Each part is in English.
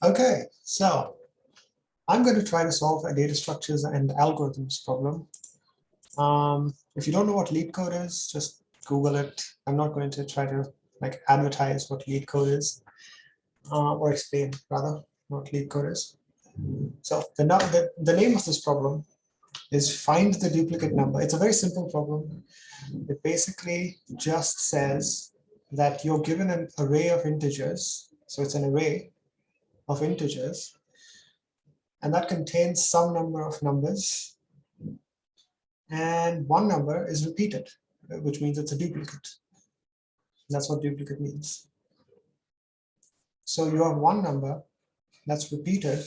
Okay, so I'm going to try to solve a data structures and algorithms problem. If you don't know what Leetcode is, just Google it. I'm not going to try to advertise what Leetcode is, or explain rather what Leetcode is. So the name of this problem is find the duplicate number. It's a very simple problem. It basically just says that you're given an array of integers. So it's an array of integers, and that contains some number of numbers, and one number is repeated, which means it's a duplicate. That's what duplicate means. So you have one number that's repeated,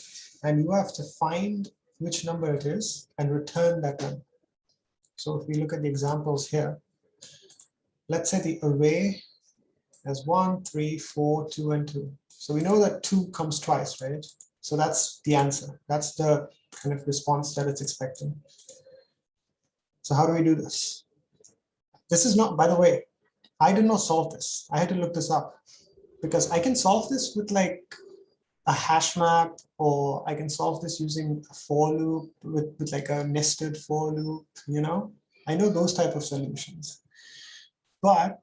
and you have to find which number it is and return that number. So if we look at the examples here, let's say the array has 1, 3, 4, 2, and 2. So we know that 2 comes twice, right? So that's the answer. That's the kind of response that it's expecting. So how do we do this? This is not, by the way, I did not solve this. I had to look this up because I can solve this with like a hash map, or I can solve this using a for loop with like a nested for loop, you know? I know those type of solutions. But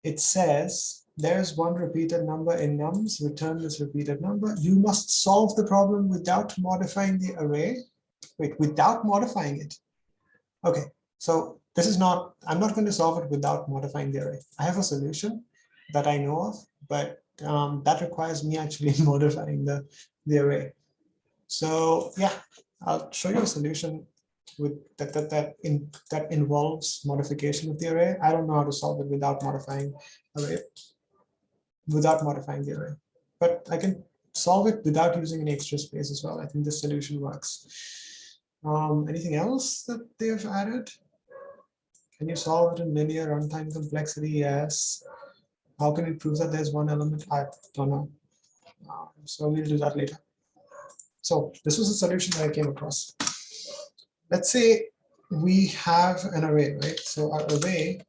it says there's one repeated number in nums, return this repeated number. You must solve the problem without modifying the array. Wait, without modifying it. Okay, so this is not, I'm not going to solve it without modifying the array. I have a solution that I know of, but that requires me actually modifying the array. So yeah, I'll show you a solution with that involves modification of the array. I don't know how to solve it without modifying the array, but I can solve it without using any extra space as well. I think this solution works. Anything else that they've added? Can you solve it in linear runtime complexity? Yes. How can we prove that there's one element? I don't know. So we'll do that later. So this was a solution that I came across. Let's say we have an array, right? So our array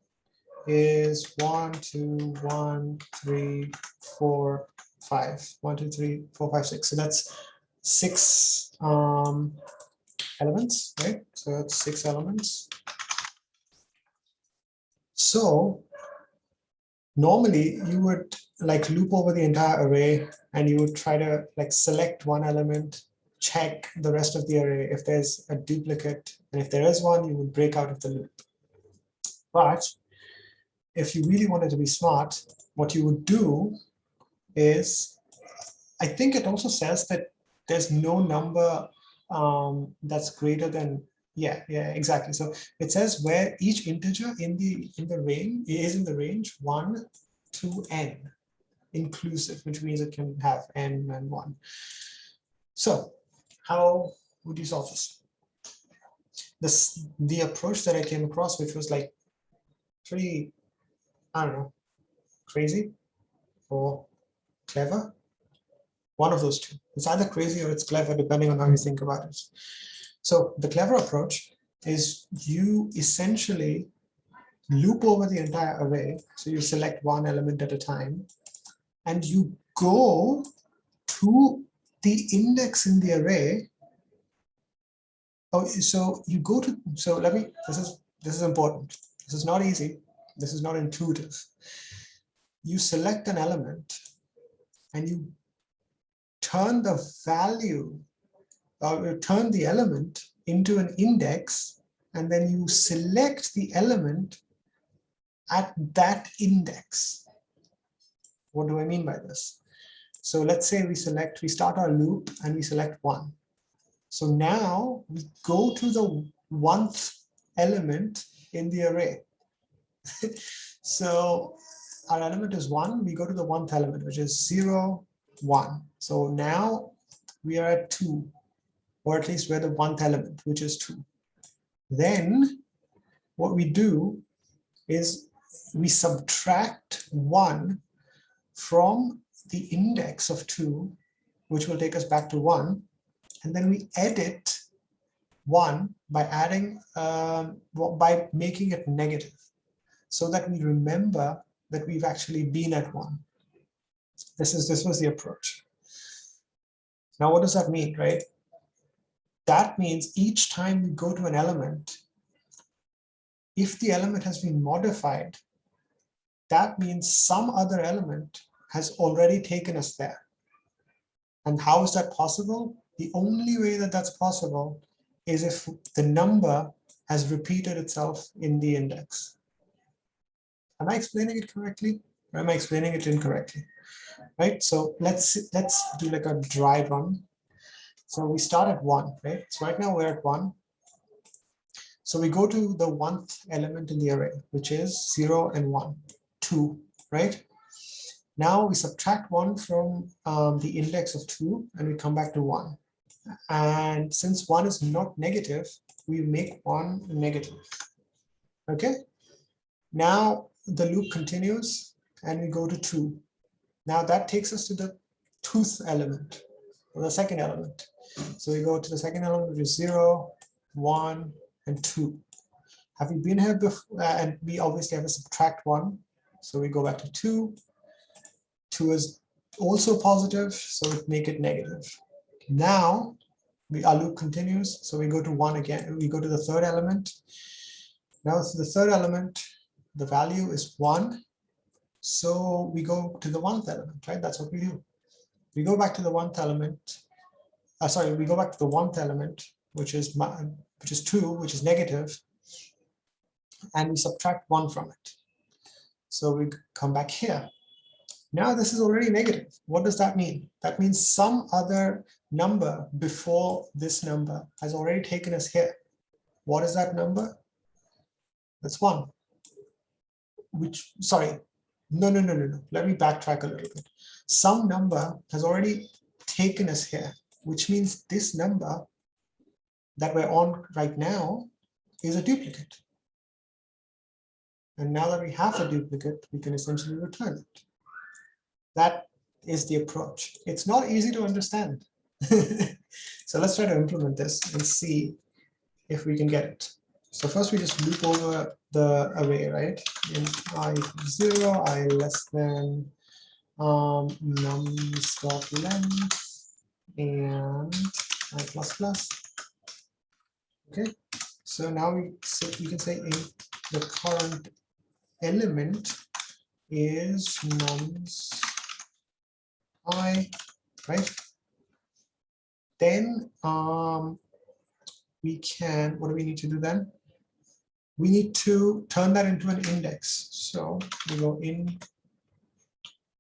is 1, 2, 1, 3, 4, 5. 1, 2, 3, 4, 5, 6. So that's 6 elements, right? So that's 6 elements. So normally you would like loop over the entire array, and you would try to like select one element, check the rest of the array if there's a duplicate, and if there is one, you would break out of the loop. But if you really wanted to be smart, what you would do is, I think it also says that there's no number that's greater than, yeah, exactly. So it says where each integer in the range is in the range 1 to n inclusive, which means it can have n and 1. So how would you solve this? The approach that I came across, which was like pretty, I don't know, crazy or clever. One of those two. It's either crazy or it's clever, depending on how you think about it. So the clever approach is you essentially loop over the entire array. So you select one element at a time, and you go to the index in the array. Oh, so you go to, so let me, this is important. This is not easy. This is not intuitive. You select an element and you turn the value, or turn the element into an index, and then you select the element at that index. What do I mean by this? So let's say we start our loop and we select 1. So now we go to the 1th element in the array. So our element is 1, we go to the 1th element, which is 0, 1. So now we are at 2, or at least we're the 1th element, which is 2. Then what we do is we subtract 1 from the index of 2, which will take us back to 1, and then we edit 1 by adding, by making it negative, so that we remember that we've actually been at 1. This was the approach. Now, what does that mean, right? That means each time we go to an element, if the element has been modified, that means some other element has already taken us there. And how is that possible? The only way that that's possible is if the number has repeated itself in the index. Am I explaining it correctly? Or am I explaining it incorrectly? Right, so let's do like a dry run. So we start at 1, right? So right now we're at 1. So we go to the 1th element in the array, which is 0 and 1, 2, right? Now we subtract 1 from the index of 2 and we come back to 1. And since 1 is not negative, we make 1 negative. Okay. Now the loop continues and we go to 2. Now that takes us to the 2th element, or the 2nd element. So we go to the 2nd element, which is 0, 1, and 2. Have we been here before? And we obviously have to subtract 1. So we go back to 2. 2 is also positive, so we make it negative. Now our loop continues, so we go to 1 again. We go to the 3rd element. Now it's the 3rd element, the value is 1. So we go to the 1th element, right? That's what we do. We go back to the 1th element. We go back to the 1th element, which is 2, which is negative, and we subtract 1 from it. So we come back here. Now this is already negative. What does that mean? That means some other number before this number has already taken us here. What is that number? That's 1. No. Let me backtrack a little bit. Some number has already taken us here, which means this number that we're on right now is a duplicate. And now that we have a duplicate, we can essentially return it. That is the approach. It's not easy to understand. So let's try to implement this and see if we can get it. So first we just loop over the array, right? In I0, I less than nums.length and I plus plus. Okay, so now we can say the current element is nums I, right? Then we can, what do we need to do then? We need to turn that into an index. So we go in,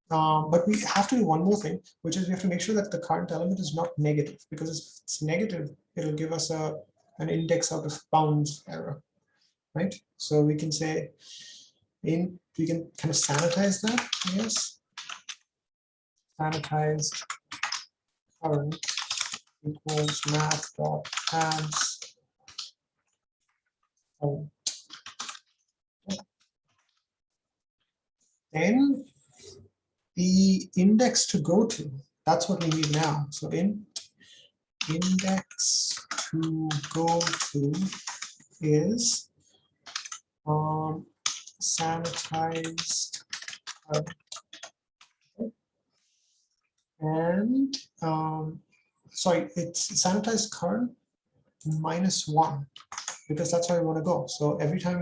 but we have to do one more thing, which is we have to make sure that the current element is not negative, because if it's negative, it'll give us an index out of bounds error, right? So we can say we can kind of sanitize that, I guess. Sanitized current equals math.adds. Then the index to go to, that's what we need now. So index to go to is sanitized and sorry, it's sanitized current -1, because that's how we want to go. So every time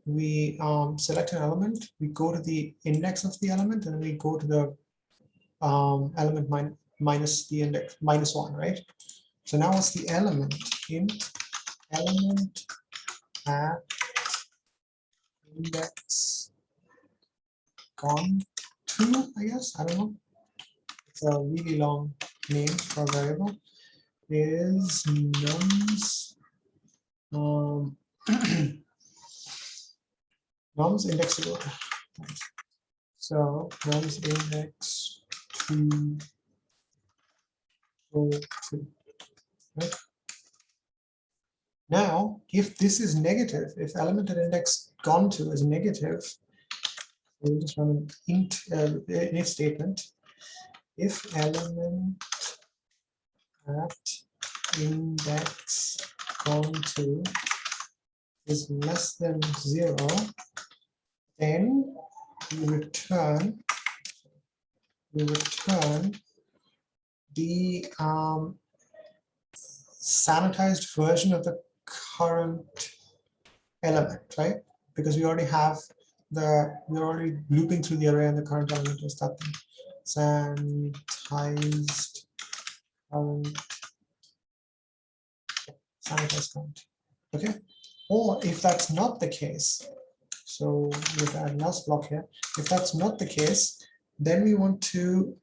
we select an element, we go to the index of the element, and then we go to the element minus the index -1, right? So now what's the element? Int element at index gone to, I guess, I don't know. It's a really long name for a variable. Is nums nums index to go to. So nums index to go to. Right? Now, if this is negative, if element at index gone to is negative, we'll just run an int if statement. If element at index gone to is less than 0, then we return the sanitized version of the current element, right? Because we already have we're already looping through the array and the current element is that thing. Sanitized current. Okay. Or if that's not the case, so with that last block here, if that's not the case, then we want to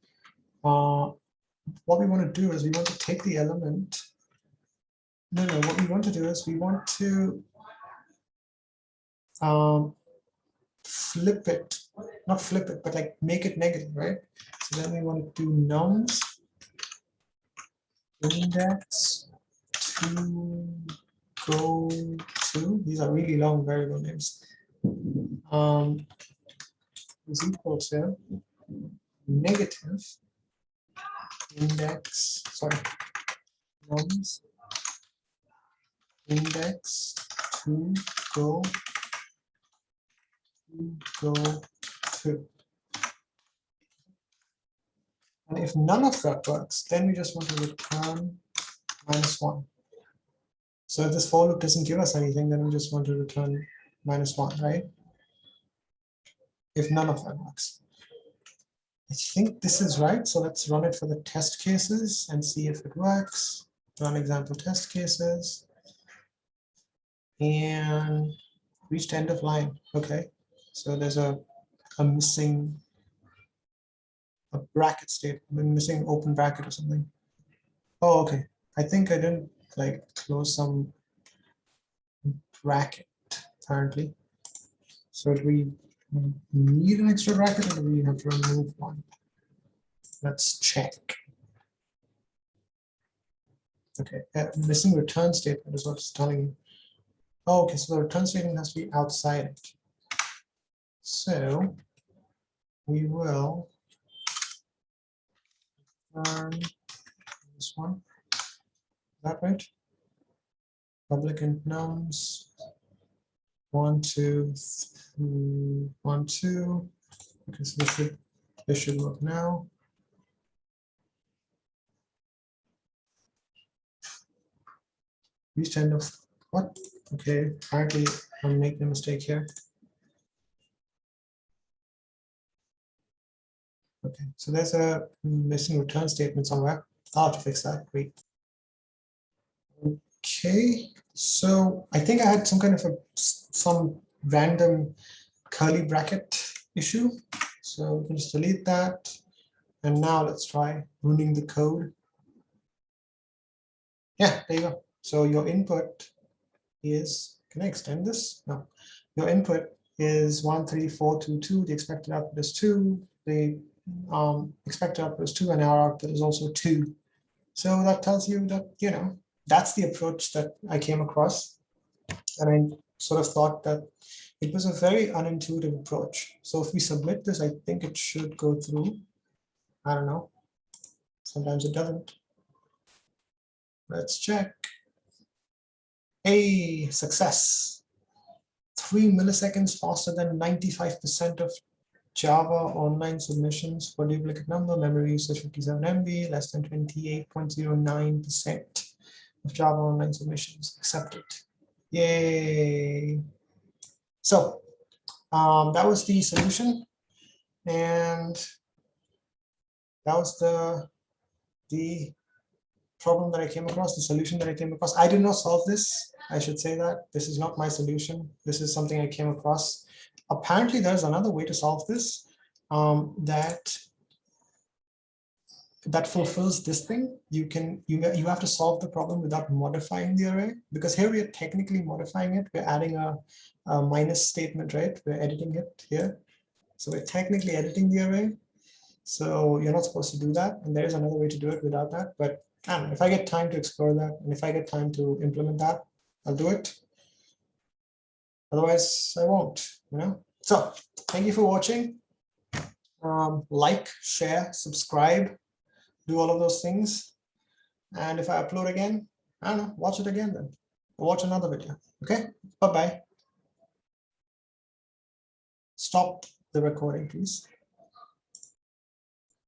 what we want to do is we want to take the element. No, what we want to do is we want to flip it, not flip it, but like make it negative, right? So then we want to do nums index to go to, these are really long variable names, is equal to negative index, sorry, nums index to go to. And if none of that works, then we just want to return -1. So if this for loop doesn't give us anything, then we just want to return -1, right? If none of that works. I think this is right. So let's run it for the test cases and see if it works. Run example test cases. And reached end of line. Okay. So there's a missing bracket state, missing open bracket or something. Oh, okay. I think I didn't like close some bracket apparently. So do we need an extra bracket or do we have to remove one? Let's check. Okay, missing return statement is what it's telling you. Oh, okay, so the return statement has to be outside it. So we will return this one. Is that right? Public int nums 1, 2, 3, 1, 2. Okay, so this should work now. Reached end of what? Okay, apparently I'm making a mistake here. Okay, so there's a missing return statement somewhere. I'll have to fix that. Wait. Okay, so I think I had some kind of some random curly bracket issue. So we can just delete that. And now let's try running the code. Yeah, there you go. So your input is, can I extend this? No. Your input is 13422. The expected output is 2. The expected output is 2, and our output is also 2. So that tells you that, you know, that's the approach that I came across. And I sort of thought that it was a very unintuitive approach. So if we submit this, I think it should go through. I don't know. Sometimes it doesn't. Let's check. Hey, success. 3 milliseconds faster than 95% of Java online submissions for duplicate number, memory usage 57 MB, less than 28.09% of Java online submissions accepted. Yay. So that was the solution. And that was the problem that I came across, the solution that I came across. I did not solve this. I should say that. This is not my solution. This is something I came across. Apparently, there's another way to solve this that fulfills this thing. You have to solve the problem without modifying the array, because here we are technically modifying it. We're adding a minus statement, right? We're editing it here. So we're technically editing the array. So you're not supposed to do that. And there is another way to do it without that. But I don't know, if I get time to explore that, and if I get time to implement that, I'll do it. Otherwise, I won't, you know? So thank you for watching. Like, share, subscribe, do all of those things. And if I upload again, I don't know, watch it again then. Or watch another video. Okay, bye-bye. Stop the recording, please.